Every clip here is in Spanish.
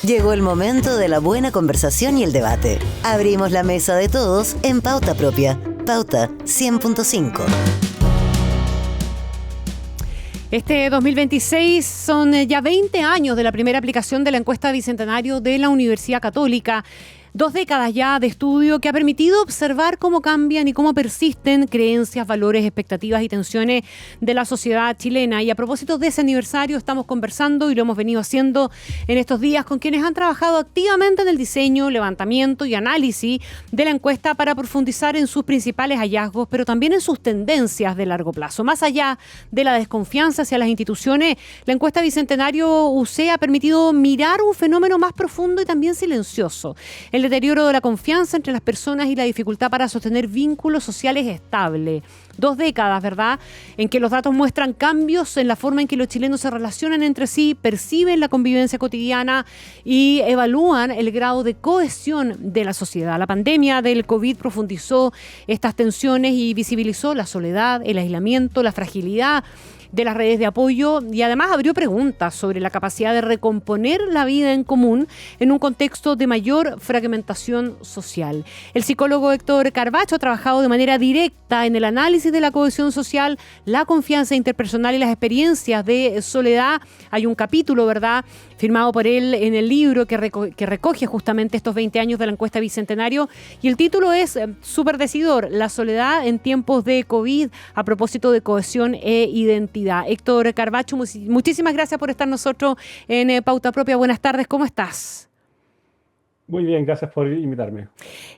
Llegó el momento de la buena conversación y el debate. Abrimos la mesa de todos en Pauta Propia. Pauta 100.5. Este 2026 son ya 20 años de la primera aplicación de la encuesta Bicentenario de la Universidad Católica. 2 décadas ya de estudio que ha permitido observar cómo cambian y cómo persisten creencias, valores, expectativas y tensiones de la sociedad chilena. Y a propósito de ese aniversario estamos conversando, y lo hemos venido haciendo en estos días, con quienes han trabajado activamente en el diseño, levantamiento y análisis de la encuesta para profundizar en sus principales hallazgos, pero también en sus tendencias de largo plazo. Más allá de la desconfianza hacia las instituciones, la encuesta Bicentenario UC ha permitido mirar un fenómeno más profundo y también silencioso: el deterioro de la confianza entre las personas y la dificultad para sostener vínculos sociales estables. 2 décadas, ¿verdad?, en que los datos muestran cambios en la forma en que los chilenos se relacionan entre sí, perciben la convivencia cotidiana y evalúan el grado de cohesión de la sociedad. La pandemia del COVID profundizó estas tensiones y visibilizó la soledad, el aislamiento, la fragilidad de las redes de apoyo, y además abrió preguntas sobre la capacidad de recomponer la vida en común en un contexto de mayor fragmentación social. El psicólogo Héctor Carvacho ha trabajado de manera directa en el análisis de la cohesión social, la confianza interpersonal y las experiencias de soledad. Hay un capítulo, ¿verdad?, firmado por él en el libro que recoge justamente estos 20 años de la encuesta Bicentenario, y el título es súper decidor: La soledad en tiempos de COVID, a propósito de cohesión e identidad. Héctor Carvacho, muchísimas gracias por estar nosotros en Pauta Propia. Buenas tardes, ¿cómo estás? Muy bien, gracias por invitarme.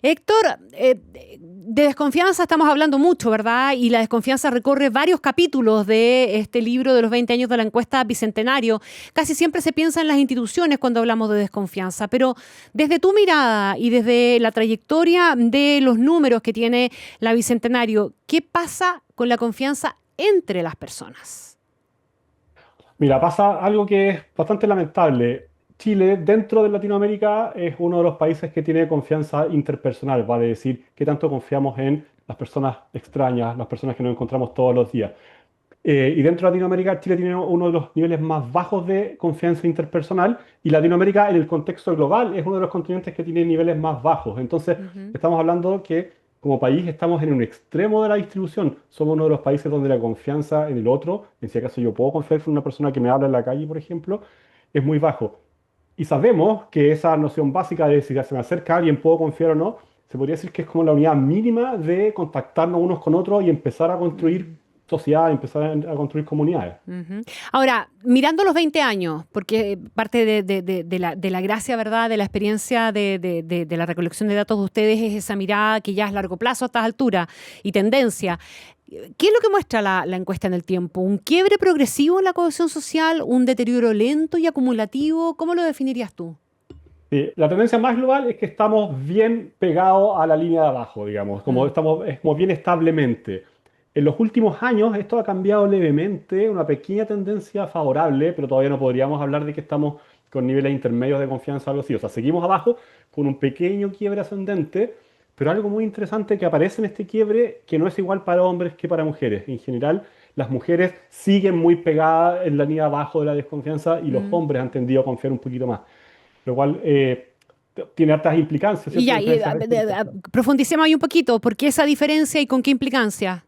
Héctor, de desconfianza estamos hablando mucho, ¿verdad? Y la desconfianza recorre varios capítulos de este libro de los 20 años de la encuesta Bicentenario. Casi siempre se piensa en las instituciones cuando hablamos de desconfianza, pero desde tu mirada y desde la trayectoria de los números que tiene la Bicentenario, ¿qué pasa con la confianza entre las personas? Mira, pasa algo que es bastante lamentable. Chile, dentro de Latinoamérica, es uno de los países que tiene confianza interpersonal, vale decir, que tanto confiamos en las personas extrañas, las personas que nos encontramos todos los días. Y dentro de Latinoamérica, Chile tiene uno de los niveles más bajos de confianza interpersonal, y Latinoamérica, en el contexto global, es uno de los continentes que tiene niveles más bajos. Entonces, estamos hablando que como país estamos en un extremo de la distribución. Somos uno de los países donde la confianza en el otro, en si acaso yo puedo confiar en una persona que me habla en la calle, por ejemplo, es muy bajo. Y sabemos que esa noción básica de si se me acerca alguien, puedo confiar o no, se podría decir que es como la unidad mínima de contactarnos unos con otros y empezar a construir sociedad, empezar a construir comunidades. Ahora, mirando los 20 años, porque parte de la gracia, ¿verdad?, de la experiencia de la recolección de datos de ustedes es esa mirada que ya es largo plazo a estas alturas y tendencia. ¿Qué es lo que muestra la encuesta en el tiempo? ¿Un quiebre progresivo en la cohesión social? ¿Un deterioro lento y acumulativo? ¿Cómo lo definirías tú? Sí, la tendencia más global es que estamos bien pegados a la línea de abajo, digamos, es como bien establemente. En los últimos años esto ha cambiado levemente, una pequeña tendencia favorable, pero todavía no podríamos hablar de que estamos con niveles intermedios de confianza o algo así. O sea, seguimos abajo con un pequeño quiebre ascendente, pero algo muy interesante que aparece en este quiebre, que no es igual para hombres que para mujeres. En general, las mujeres siguen muy pegadas en la línea abajo de la desconfianza, y los hombres han tendido a confiar un poquito más, lo cual tiene hartas implicancias. Y ya, profundicemos ahí un poquito. ¿Por qué esa diferencia y con qué implicancia?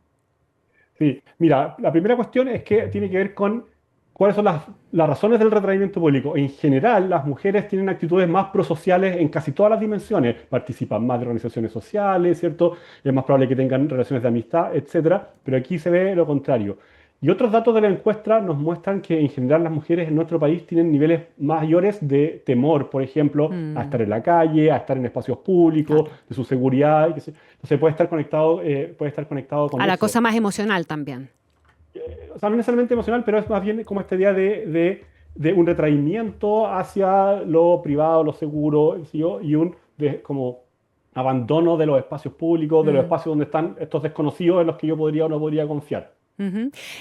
Sí, mira, la primera cuestión es que tiene que ver con cuáles son las razones del retraimiento público. En general, las mujeres tienen actitudes más prosociales en casi todas las dimensiones. Participan más de organizaciones sociales, ¿cierto? Es más probable que tengan relaciones de amistad, etcétera. Pero aquí se ve lo contrario. Y otros datos de la encuesta nos muestran que en general las mujeres en nuestro país tienen niveles mayores de temor, por ejemplo, a estar en la calle, a estar en espacios públicos, claro, de su seguridad. Entonces puede estar conectado con a eso. la cosa más emocional también. O sea, no necesariamente emocional, pero es más bien como esta idea de un retraimiento hacia lo privado, lo seguro, ¿sí? Y un como abandono de los espacios públicos, de los espacios donde están estos desconocidos en los que yo podría o no podría confiar.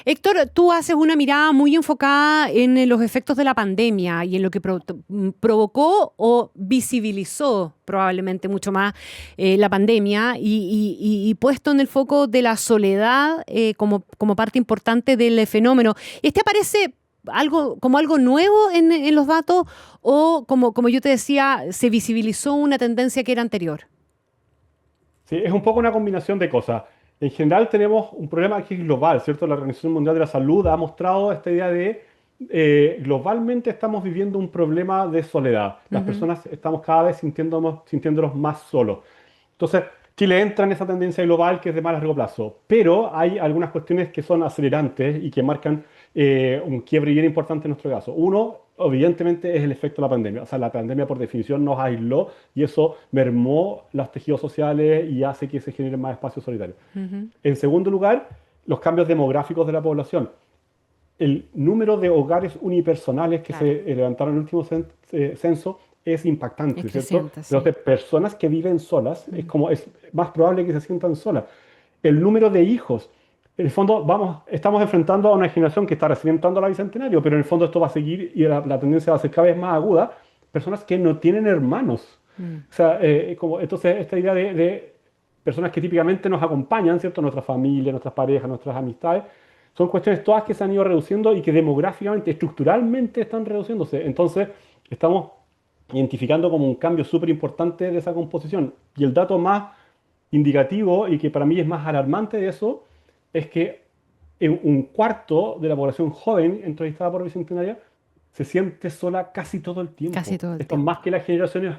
Héctor, tú haces una mirada muy enfocada en los efectos de la pandemia y en lo que provocó o visibilizó probablemente mucho más la pandemia y puesto en el foco de la soledad como parte importante del fenómeno. Aparece como algo nuevo en los datos o como yo te decía, se visibilizó una tendencia que era anterior? Sí, es un poco una combinación de cosas. En general tenemos un problema que es global, ¿cierto? La Organización Mundial de la Salud ha mostrado esta idea de globalmente estamos viviendo un problema de soledad. Las personas estamos cada vez sintiéndonos más solos. Entonces, Chile entra en esa tendencia global que es de más largo plazo, pero hay algunas cuestiones que son acelerantes y que marcan un quiebre bien importante en nuestro caso. Uno, evidentemente, es el efecto de la pandemia. O sea, la pandemia por definición nos aisló y eso mermó los tejidos sociales y hace que se generen más espacios solitarios. En segundo lugar, los cambios demográficos de la población. El número de hogares unipersonales que Claro. se levantaron en el último censo es impactante, Es ¿cierto? creciente, sí. Entonces, personas que viven solas, es más probable que se sientan solas. El número de hijos, en el fondo, estamos enfrentando a una generación que está recién entrando a la bicentenario, pero en el fondo esto va a seguir y la tendencia va a ser cada vez más aguda. Personas que no tienen hermanos. O sea, entonces, esta idea de personas que típicamente nos acompañan, ¿cierto? Nuestra familia, nuestras parejas, nuestras amistades, son cuestiones todas que se han ido reduciendo y que demográficamente, estructuralmente están reduciéndose. Entonces, estamos identificando como un cambio súper importante de esa composición. Y el dato más indicativo y que para mí es más alarmante de eso es que un cuarto de la población joven entrevistada por Bicentenaria se siente sola casi todo el tiempo. Casi todo el Esto es tiempo. más que las generaciones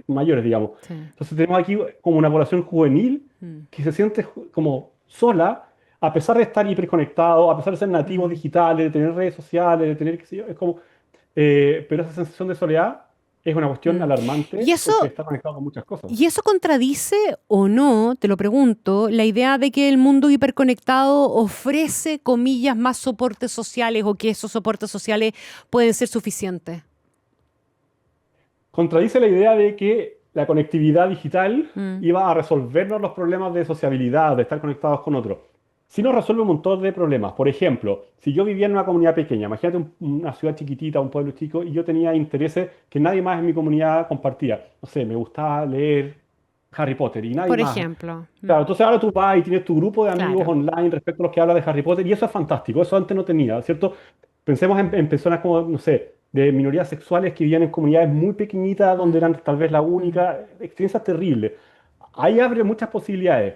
mayores, digamos. Sí. Entonces tenemos aquí como una población juvenil que se siente como sola a pesar de estar hiperconectado, a pesar de ser nativos digitales, de tener redes sociales, de tener, qué sé yo, es como, pero esa sensación de soledad es una cuestión Y alarmante eso, porque está conectado con muchas cosas. ¿Y eso contradice o no, te lo pregunto, la idea de que el mundo hiperconectado ofrece, comillas, más soportes sociales o que esos soportes sociales pueden ser suficientes? Contradice la idea de que la conectividad digital Mm, iba a resolvernos los problemas de sociabilidad, de estar conectados con otros. Sí nos resuelve un montón de problemas. Por ejemplo, si yo vivía en una comunidad pequeña, imagínate una ciudad chiquitita, un pueblo chico, y yo tenía intereses que nadie más en mi comunidad compartía. No sé, me gustaba leer Harry Potter y nadie por más. ejemplo. Claro, entonces ahora tú vas y tienes tu grupo de amigos Claro. online respecto a los que hablan de Harry Potter y eso es fantástico, eso antes no tenía, ¿cierto? Pensemos en personas como, no sé, de minorías sexuales que vivían en comunidades muy pequeñitas donde eran tal vez la única, experiencias terribles. Ahí abre muchas posibilidades,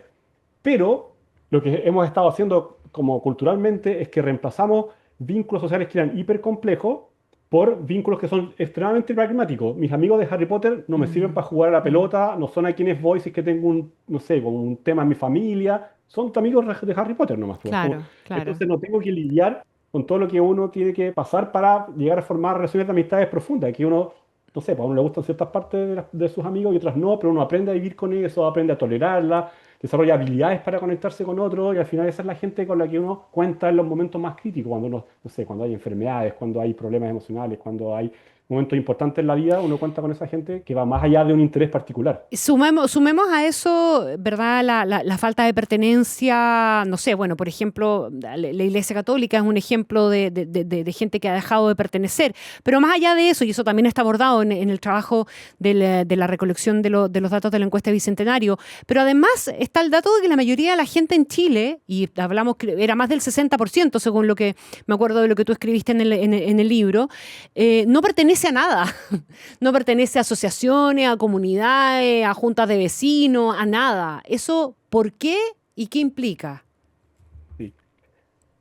pero lo que hemos estado haciendo como culturalmente es que reemplazamos vínculos sociales que eran hipercomplejos por vínculos que son extremadamente pragmáticos. Mis amigos de Harry Potter no me sirven para jugar a la pelota, no son a quienes voy si es que tengo un, no sé, como un tema en mi familia, son amigos de Harry Potter nomás. Pues. Claro, claro. Entonces no tengo que lidiar con todo lo que uno tiene que pasar para llegar a formar relaciones de amistades profundas, que uno, no sé, pues a uno le gustan ciertas partes de sus amigos y otras no, pero uno aprende a vivir con eso, aprende a tolerarla, desarrolla habilidades para conectarse con otros y al final esa es la gente con la que uno cuenta en los momentos más críticos, cuando uno, no sé, cuando hay enfermedades, cuando hay problemas emocionales, cuando hay momentos importantes en la vida, uno cuenta con esa gente que va más allá de un interés particular. Sumemos a eso, ¿verdad? La falta de pertenencia, no sé, bueno, por ejemplo, la Iglesia Católica es un ejemplo de gente que ha dejado de pertenecer, pero más allá de eso, y eso también está abordado en el trabajo de la recolección de los datos de la encuesta de Bicentenario, pero además está el dato de que la mayoría de la gente en Chile, y hablamos que era más del 60%, según lo que me acuerdo de lo que tú escribiste en el libro, no pertenece a nada, no pertenece a asociaciones, a comunidades, a juntas de vecinos, a nada. ¿Eso por qué y qué implica? Sí.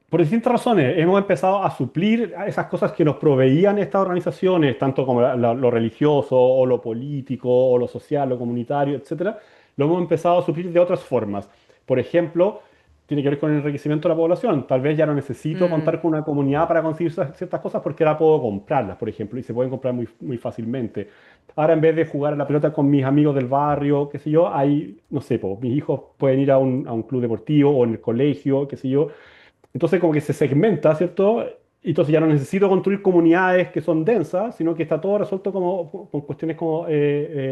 Por distintas razones, hemos empezado a suplir a esas cosas que nos proveían estas organizaciones, tanto como lo religioso, o lo político, o lo social, lo comunitario, etcétera. Lo hemos empezado a suplir de otras formas. Por ejemplo, tiene que ver con el enriquecimiento de la población. Tal vez ya no necesito Mm, contar con una comunidad para conseguir ciertas cosas porque ahora puedo comprarlas, por ejemplo, y se pueden comprar muy, muy fácilmente. Ahora, en vez de jugar a la pelota con mis amigos del barrio, qué sé yo, hay, no sé, mis hijos pueden ir a un club deportivo o en el colegio, qué sé yo. Entonces como que se segmenta, ¿cierto? Y entonces ya no necesito construir comunidades que son densas, sino que está todo resuelto como, con cuestiones como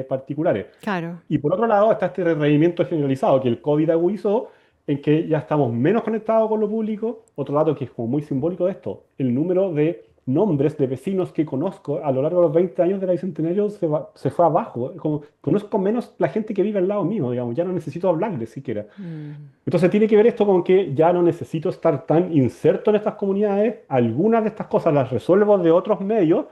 particulares. claro. Y por otro lado está este retraimiento generalizado que el COVID agudizó, en que ya estamos menos conectados con lo público. Otro dato que es como muy simbólico de esto, el número de nombres de vecinos que conozco a lo largo de los 20 años de la Bicentenario se fue abajo. Como, conozco menos la gente que vive al lado mío, digamos, ya no necesito hablarles siquiera. Entonces tiene que ver esto con que ya no necesito estar tan inserto en estas comunidades, algunas de estas cosas las resuelvo de otros medios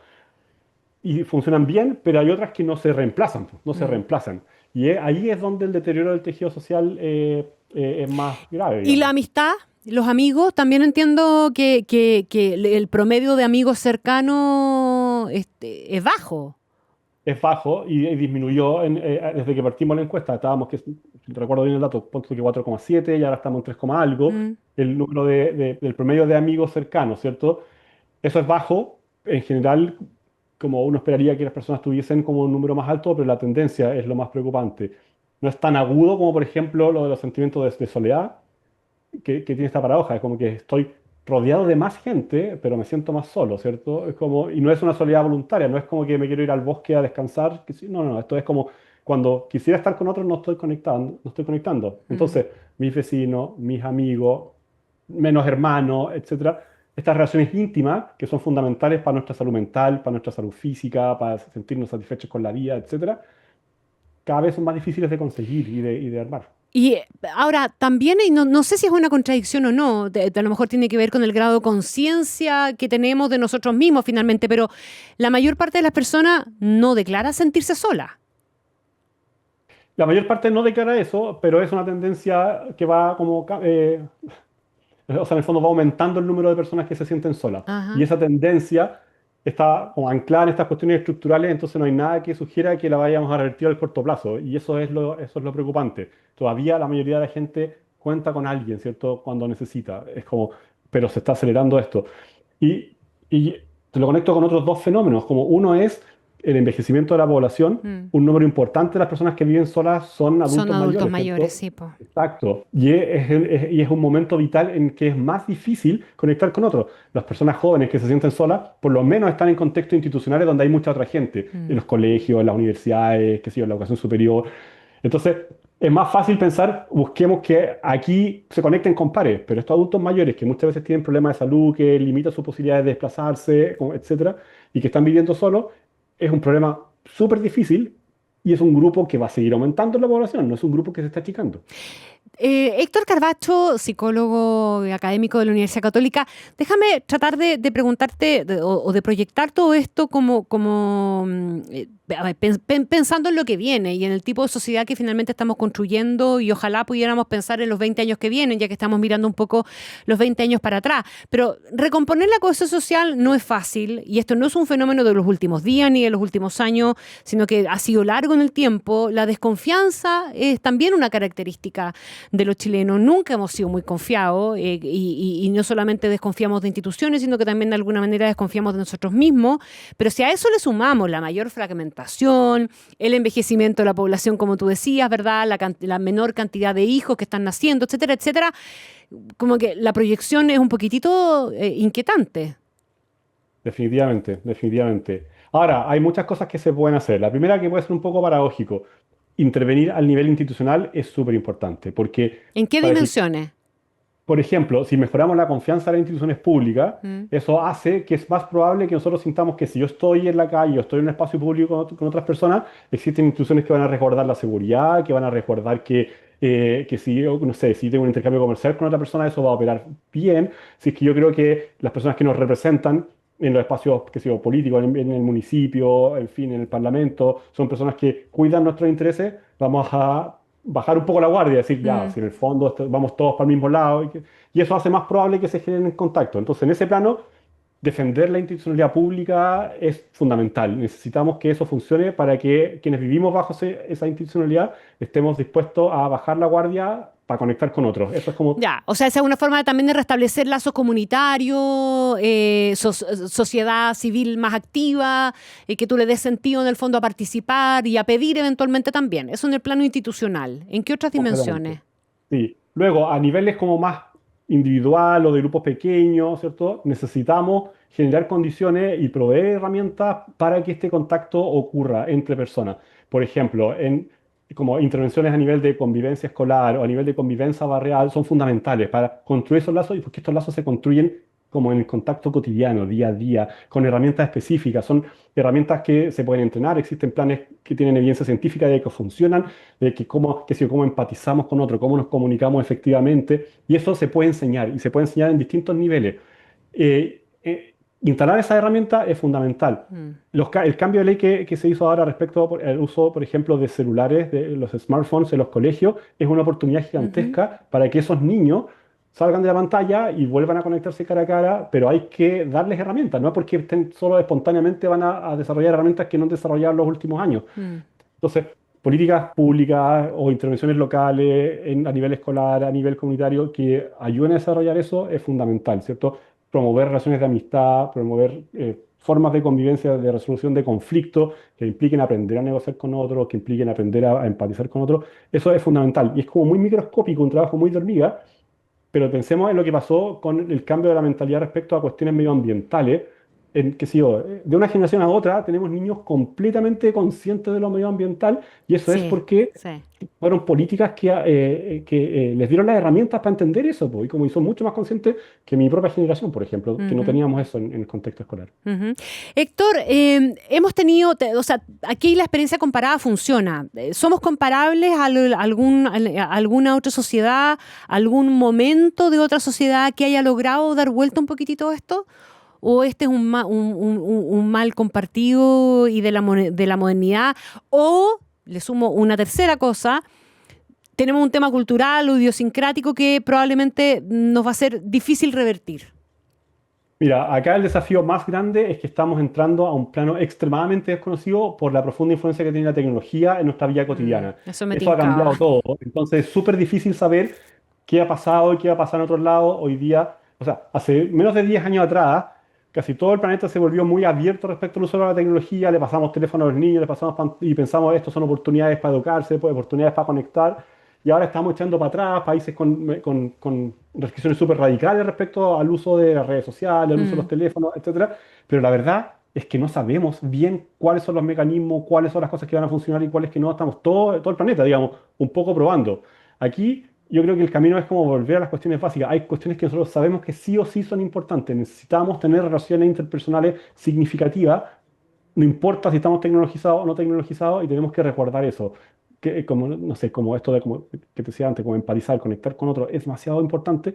y funcionan bien, pero hay otras que no se reemplazan, pues, no se Mm. reemplazan. Y ahí es donde el deterioro del tejido social es más grave, Y la digamos. amistad, los amigos, también entiendo que el promedio de amigos cercanos es bajo. Es bajo y disminuyó desde que partimos la encuesta. Estábamos, que, si recuerdo bien el dato, ponte que 4,7 y ahora estamos en 3, algo. Mm. El número del promedio de amigos cercanos, ¿cierto? Eso es bajo. En general, como uno esperaría que las personas tuviesen como un número más alto, pero la tendencia es lo más preocupante. No es tan agudo como, por ejemplo, lo de los sentimientos de soledad, que tiene esta paradoja. Es como que estoy rodeado de más gente, pero me siento más solo, ¿cierto? Es como, y no es una soledad voluntaria, no es como que me quiero ir al bosque a descansar. No, no, no, esto es como cuando quisiera estar con otros, no estoy conectando. Mm. Entonces, mis vecinos, mis amigos, menos hermanos, etcétera, estas relaciones íntimas que son fundamentales para nuestra salud mental, para nuestra salud física, para sentirnos satisfechos con la vida, etcétera, cada vez son más difíciles de conseguir y de armar. Y ahora también, y no sé si es una contradicción o no, a lo mejor tiene que ver con el grado de conciencia que tenemos de nosotros mismos finalmente, pero la mayor parte de las personas no declara sentirse sola. La mayor parte no declara eso, pero es una tendencia que va como, o sea, en el fondo va aumentando el número de personas que se sienten solas. Y Ajá. esa tendencia está como anclada en estas cuestiones estructurales, entonces no hay nada que sugiera que la vayamos a revertir al corto plazo. Y eso es lo preocupante. Todavía la mayoría de la gente cuenta con alguien, ¿cierto? Cuando necesita. Es como, pero se está acelerando esto. Y te lo conecto con otros dos fenómenos, como uno es el envejecimiento de la población. Mm. Un número importante de las personas que viven solas son Son adultos adultos mayores, mayores, ¿cierto? sí, po. Exacto. Y es un momento vital en que es más difícil conectar con otros. Las personas jóvenes que se sienten solas, por lo menos están en contextos institucionales donde hay mucha otra gente, en Mm. los colegios, en las universidades, qué sé yo, en la educación superior. Entonces, es más fácil pensar, busquemos que aquí se conecten con pares, pero estos adultos mayores que muchas veces tienen problemas de salud, que limitan sus posibilidades de desplazarse, etcétera, y que están viviendo solos, es un problema súper difícil y es un grupo que va a seguir aumentando en la población, no es un grupo que se está achicando. Héctor Carbacho, psicólogo y académico de la Universidad Católica, déjame tratar de preguntarte o de proyectar todo esto a ver, pensando en lo que viene y en el tipo de sociedad que finalmente estamos construyendo y ojalá pudiéramos pensar en los 20 años que vienen, ya que estamos mirando un poco los 20 años para atrás. Pero recomponer la cohesión social no es fácil y esto no es un fenómeno de los últimos días ni de los últimos años, sino que ha sido largo en el tiempo. La desconfianza es también una característica de los chilenos. Nunca hemos sido muy confiados y no solamente desconfiamos de instituciones, sino que también de alguna manera desconfiamos de nosotros mismos. Pero si a eso le sumamos la mayor fragmentación, el envejecimiento de la población, como tú decías, ¿verdad? La menor cantidad de hijos que están naciendo, etcétera, etcétera, como que la proyección es un poquitito inquietante. Definitivamente, definitivamente. Ahora, hay muchas cosas que se pueden hacer. La primera, que puede ser un poco paradójico, intervenir al nivel institucional es súper importante, porque, ¿En qué para decir, dimensiones? por ejemplo, si mejoramos la confianza en las instituciones públicas, Mm. eso hace que es más probable que nosotros sintamos que si yo estoy en la calle o estoy en un espacio público con otras personas, existen instituciones que van a resguardar la seguridad, que van a resguardar que si yo, no sé, si tengo un intercambio comercial con otra persona, eso va a operar bien. Si es que yo creo que las personas que nos representan en los espacios, qué sé yo, políticos, en el municipio, en fin, en el parlamento, son personas que cuidan nuestros intereses, vamos a bajar un poco la guardia y decir, ya, Mm. si en el fondo vamos todos para el mismo lado, y eso hace más probable que se generen contacto. Entonces, en ese plano, defender la institucionalidad pública es fundamental. Necesitamos que eso funcione para que quienes vivimos bajo esa institucionalidad estemos dispuestos a bajar la guardia para conectar con otros. Eso es como Ya, o sea, esa es una forma también de restablecer lazos comunitarios, sociedad civil más activa, que tú le des sentido en el fondo a participar y a pedir eventualmente también. Eso en el plano institucional. ¿En qué otras dimensiones? completamente. Sí. Luego, a niveles como más individual o de grupos pequeños, ¿cierto? Necesitamos generar condiciones y proveer herramientas para que este contacto ocurra entre personas. Por ejemplo, como intervenciones a nivel de convivencia escolar o a nivel de convivencia barrial son fundamentales para construir esos lazos y porque estos lazos se construyen como en el contacto cotidiano, día a día, con herramientas específicas. Son herramientas que se pueden entrenar, existen planes que tienen evidencia científica de que funcionan, de que cómo empatizamos con otro, cómo nos comunicamos efectivamente, y eso se puede enseñar, y se puede enseñar en distintos niveles. Instalar esa herramienta es fundamental. El cambio de ley que se hizo ahora respecto al uso, por ejemplo, de celulares, de los smartphones en los colegios, es una oportunidad gigantesca para que esos niños salgan de la pantalla y vuelvan a conectarse cara a cara, pero hay que darles herramientas, no porque estén solo espontáneamente van a desarrollar herramientas que no han desarrollado en los últimos años. Entonces, políticas públicas o intervenciones locales a nivel escolar, a nivel comunitario, que ayuden a desarrollar eso es fundamental, ¿cierto? Promover relaciones de amistad, promover formas de convivencia, de resolución de conflictos que impliquen aprender a negociar con otros, que impliquen aprender a empatizar con otros. Eso es fundamental y es como muy microscópico, un trabajo muy de hormiga, pero pensemos en lo que pasó con el cambio de la mentalidad respecto a cuestiones medioambientales. Que sí, de una generación a otra tenemos niños completamente conscientes de lo medioambiental y eso es Sí, porque sí. fueron políticas que les dieron las herramientas para entender eso, y como y son mucho más conscientes que mi propia generación, por ejemplo, que no Ujú. teníamos eso en el contexto escolar. Ujú. Héctor, hemos tenido, o sea, aquí la experiencia comparada funciona. ¿Somos comparables a alguna otra sociedad, algún momento de otra sociedad que haya logrado dar vuelta un poquitito a esto? ¿O este es un mal compartido y de la modernidad? O, le sumo una tercera cosa, tenemos un tema cultural o idiosincrático que probablemente nos va a ser difícil revertir. Mira, acá el desafío más grande es que estamos entrando a un plano extremadamente desconocido por la profunda influencia que tiene la tecnología en nuestra vida cotidiana. Eso me Eso ha tincaba. cambiado todo. Entonces es súper difícil saber qué ha pasado y qué va a pasar en otros lados hoy día. O sea, hace menos de 10 años atrás, casi todo el planeta se volvió muy abierto respecto al uso de la tecnología. Le pasamos teléfono a los niños, y pensamos estos son oportunidades para educarse, pues, oportunidades para conectar. Y ahora estamos echando para atrás países con restricciones súper radicales respecto al uso de las redes sociales, al uso de los Mm. teléfonos, etcétera. Pero la verdad es que no sabemos bien cuáles son los mecanismos, cuáles son las cosas que van a funcionar y cuáles que no. Estamos todo el planeta, digamos, un poco probando. Aquí yo creo que el camino es como volver a las cuestiones básicas. Hay cuestiones que nosotros sabemos que sí o sí son importantes. Necesitamos tener relaciones interpersonales significativas, no importa si estamos tecnologizados o no tecnologizados, y tenemos que recordar eso. Como, no sé, como esto de como, que te decía antes, como empatizar, conectar con otros, es demasiado importante.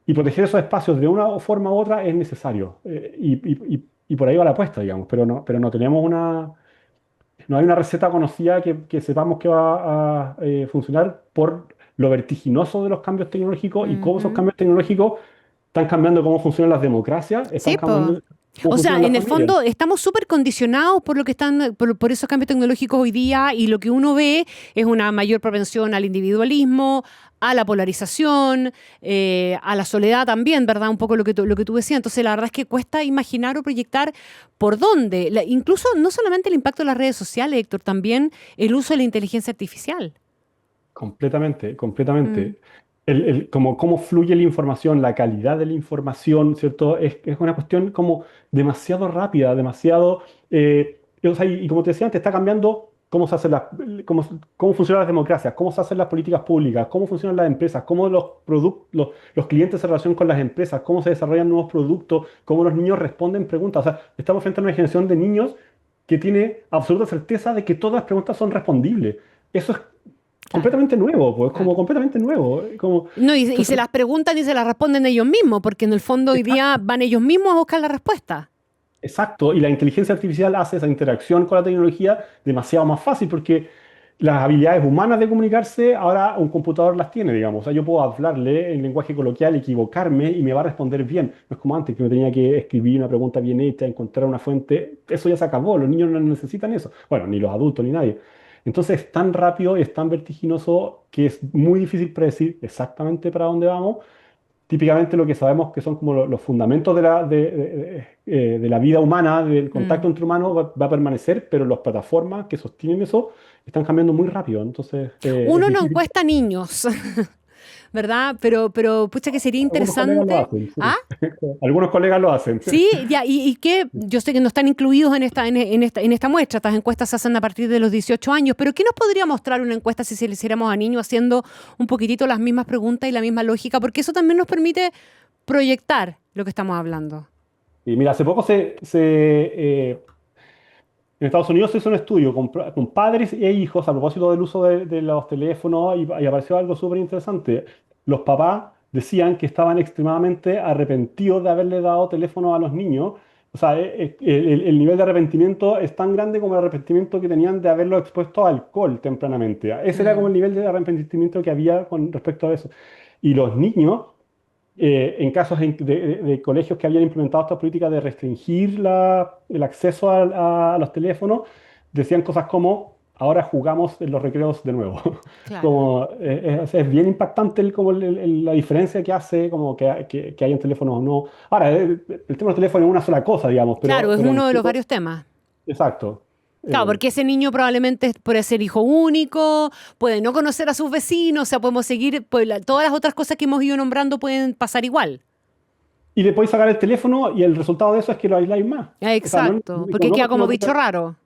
Y proteger esos espacios de una forma u otra es necesario. Y por ahí va la apuesta, digamos. Pero no tenemos no hay una receta conocida que sepamos que va a funcionar por lo vertiginoso de los cambios tecnológicos y cómo esos Ujú. cambios tecnológicos están cambiando cómo funcionan las democracias, están Sí, pues. cambiando cómo O sea, funcionan las en el familias. fondo estamos súper condicionados por lo que están, por esos cambios tecnológicos hoy día, y lo que uno ve es una mayor propensión al individualismo, a la polarización, a la soledad también, ¿verdad? Un poco lo que tú decías. Entonces, la verdad es que cuesta imaginar o proyectar por dónde. Incluso no solamente el impacto de las redes sociales, Héctor, también el uso de la inteligencia artificial. Completamente, Mm. completamente. Como cómo fluye la información, la calidad de la información, ¿cierto? Es una cuestión como demasiado rápida, demasiado... o sea, y como te decía antes, está cambiando cómo se hacen cómo funcionan las democracias, cómo se hacen las políticas públicas, cómo funcionan las empresas, cómo los clientes se relacionan con las empresas, cómo se desarrollan nuevos productos, cómo los niños responden preguntas. O sea, estamos frente a una generación de niños que tiene absoluta certeza de que todas las preguntas son respondibles. Eso es Claro, completamente nuevo, pues como claro. completamente nuevo. Como, No, y se entonces, las preguntan y se las responden ellos mismos, porque en el fondo hoy día exacto, van ellos mismos a buscar la respuesta. exacto. Y la inteligencia artificial hace esa interacción con la tecnología demasiado más fácil porque las habilidades humanas de comunicarse, ahora un computador las tiene, digamos. O sea, yo puedo hablarle en lenguaje coloquial, equivocarme y me va a responder bien. No es como antes, que me tenía que escribir una pregunta bien hecha, encontrar una fuente. Eso ya se acabó, los niños no necesitan eso. Bueno, ni los adultos, ni nadie. Entonces es tan rápido y es tan vertiginoso que es muy difícil predecir exactamente para dónde vamos. Típicamente lo que sabemos que son como los fundamentos de la vida humana, del Mm. contacto entre humanos, va a permanecer, pero las plataformas que sostienen eso están cambiando muy rápido. Entonces es Uno no difícil. encuesta niños, ¿verdad? Pero pucha que sería Algunos colegas lo interesante. hacen, ¿Ah? sí. Algunos colegas lo hacen. Sí, ya, y que yo sé que no están incluidos en esta muestra. Estas encuestas se hacen a partir de los 18 años, pero ¿qué nos podría mostrar una encuesta si se le hiciéramos a niños haciendo un poquitito las mismas preguntas y la misma lógica? Porque eso también nos permite proyectar lo que estamos hablando. Y mira, hace poco en Estados Unidos se hizo un estudio con padres e hijos a propósito del uso de los teléfonos y apareció algo súper interesante. Los papás decían que estaban extremadamente arrepentidos de haberle dado teléfono a los niños. O sea, el nivel de arrepentimiento es tan grande como el arrepentimiento que tenían de haberlo expuesto a alcohol tempranamente. Ese era como el nivel de arrepentimiento que había con respecto a eso. Y los niños en casos de colegios que habían implementado esta política de restringir el acceso a los teléfonos, decían cosas como, ahora jugamos en los recreos de nuevo. Claro. Como, es bien impactante la diferencia que hace, como que hay en teléfonos o no. Ahora, el tema del teléfono es una sola cosa, digamos, Claro, es pero en uno de los sí, varios temas. exacto. Claro, Eh, porque ese niño probablemente puede ser hijo único, puede no conocer a sus vecinos, o sea, podemos seguir, pues, todas las otras cosas que hemos ido nombrando pueden pasar igual. y le podéis sacar el teléfono y el resultado de eso es que lo aisláis más. O sea, no, Exacto, porque no queda porque como no bicho tenga. raro.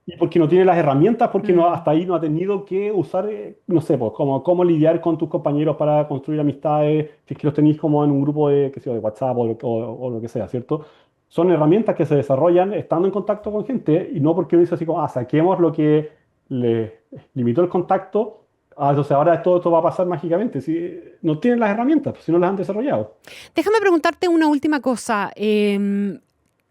Y porque no tiene las herramientas, porque no, Mm. hasta ahí no ha tenido que usar, no sé, pues, cómo lidiar con tus compañeros para construir amistades, si es que los tenéis como en un grupo de, qué sé yo, de WhatsApp o lo que sea, ¿cierto? Son herramientas que se desarrollan estando en contacto con gente y no porque uno dice así como, saquemos lo que le limitó el contacto, entonces ahora todo esto va a pasar mágicamente. Si no tienen las herramientas, pues, si no las han desarrollado. Déjame preguntarte una última cosa.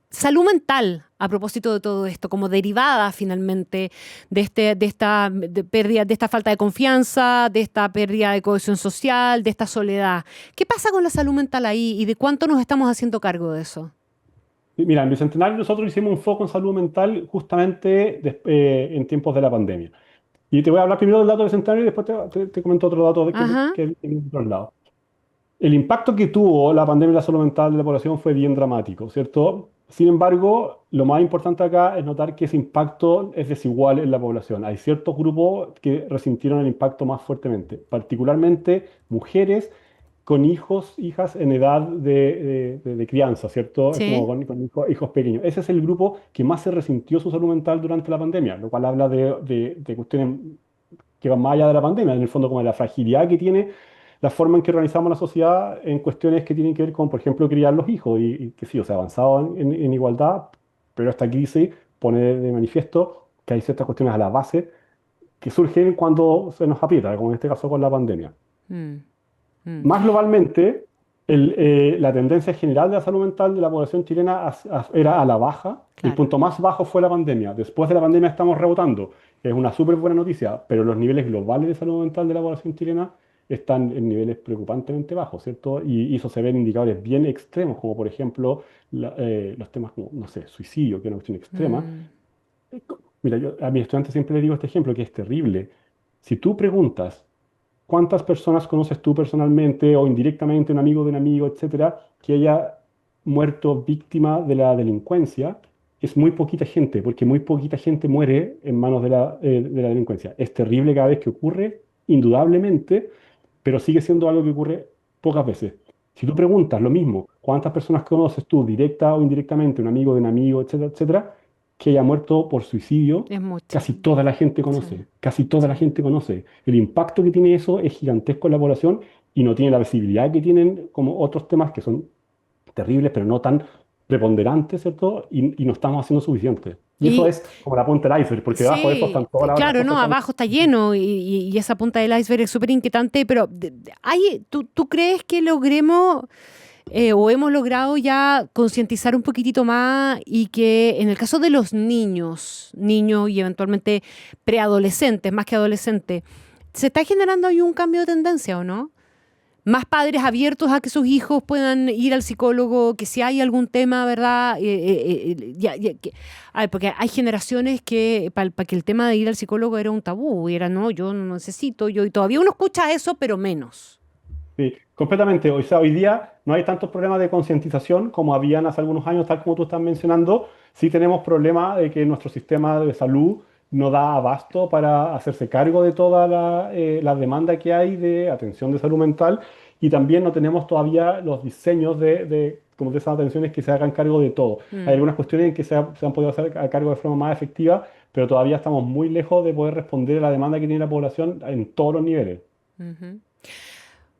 Salud mental, a propósito de todo esto, como derivada finalmente de esta pérdida, de esta falta de confianza, de esta pérdida de cohesión social, de esta soledad. ¿Qué pasa con la salud mental ahí y de cuánto nos estamos haciendo cargo de eso? Mira, en Bicentenario nosotros hicimos un foco en salud mental justamente en tiempos de la pandemia. Y te voy a hablar primero del dato de Centenario y después te comento otro dato Ajá, que vi en otros lados. El impacto que tuvo la pandemia en la salud mental de la población fue bien dramático, ¿cierto? Sin embargo, lo más importante acá es notar que ese impacto es desigual en la población. Hay ciertos grupos que resintieron el impacto más fuertemente, particularmente mujeres con hijos, hijas en edad de crianza, ¿cierto? Es como sí. con hijos pequeños. Ese es el grupo que más se resintió su salud mental durante la pandemia, lo cual habla de cuestiones que van más allá de la pandemia, en el fondo como de la fragilidad que tiene la forma en que organizamos la sociedad en cuestiones que tienen que ver con, por ejemplo, criar los hijos y que sí, o sea, avanzado en igualdad, pero esta crisis pone de manifiesto que hay ciertas cuestiones a la base que surgen cuando se nos aprieta, como en este caso con la pandemia. Mm, mm, Más globalmente, la tendencia general de la salud mental de la población chilena era a la baja. El claro. punto más bajo fue la pandemia. Después de la pandemia estamos rebotando. Es una súper buena noticia, pero los niveles globales de salud mental de la población chilena están en niveles preocupantemente bajos, ¿cierto? Y eso se ve en indicadores bien extremos, como por ejemplo los temas como, no sé, suicidio, que es una cuestión extrema. Mm, Mira, yo a mis estudiantes siempre les digo este ejemplo que es terrible. Si tú preguntas ¿cuántas personas conoces tú personalmente o indirectamente, un amigo de un amigo, etcétera, que haya muerto víctima de la delincuencia? Es muy poquita gente, porque muy poquita gente muere en manos de la delincuencia. Es terrible cada vez que ocurre, indudablemente, pero sigue siendo algo que ocurre pocas veces. Si tú preguntas lo mismo, ¿cuántas personas conoces tú, directa o indirectamente, un amigo de un amigo, etcétera, etcétera, que haya muerto por suicidio? es mucho. Casi toda la gente Sí, conoce, casi toda la sí. gente conoce. El impacto que tiene eso es gigantesco en la población y no tiene la visibilidad que tienen como otros temas que son terribles, pero no tan preponderantes, ¿cierto? Y no estamos haciendo suficiente. Y eso Y es como la punta del iceberg, porque debajo de eso están sí, todas las otras claro, no, cosas que han. abajo está lleno y esa punta del iceberg es súper inquietante, pero ¿tú crees que logremos o hemos logrado ya concientizar un poquitito más y que en el caso de los niños y eventualmente preadolescentes, más que adolescentes, se está generando ahí un cambio de tendencia o no? Más padres abiertos a que sus hijos puedan ir al psicólogo, que si hay algún tema, ¿verdad? A ver, porque hay generaciones que para que el tema de ir al psicólogo era un tabú, y era no, yo no necesito, y todavía uno escucha eso, pero menos. Sí, completamente. O sea, hoy día no hay tantos problemas de concientización como habían hace algunos años, tal como tú estás mencionando. Sí tenemos problemas de que nuestro sistema de salud no da abasto para hacerse cargo de toda la demanda que hay de atención de salud mental y también no tenemos todavía los diseños como de esas atenciones que se hagan cargo de todo. Hay Mm, algunas cuestiones en que se han podido hacer a cargo de forma más efectiva, pero todavía estamos muy lejos de poder responder a la demanda que tiene la población en todos los niveles. ujú.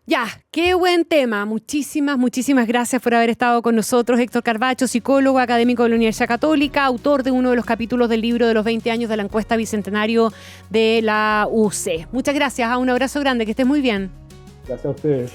Ya, qué buen tema. Muchísimas gracias por haber estado con nosotros. Héctor Carvacho, psicólogo, académico de la Universidad Católica, autor de uno de los capítulos del libro de los 20 años de la encuesta bicentenario de la UC. Muchas gracias, un abrazo grande, que estés muy bien. Gracias a ustedes.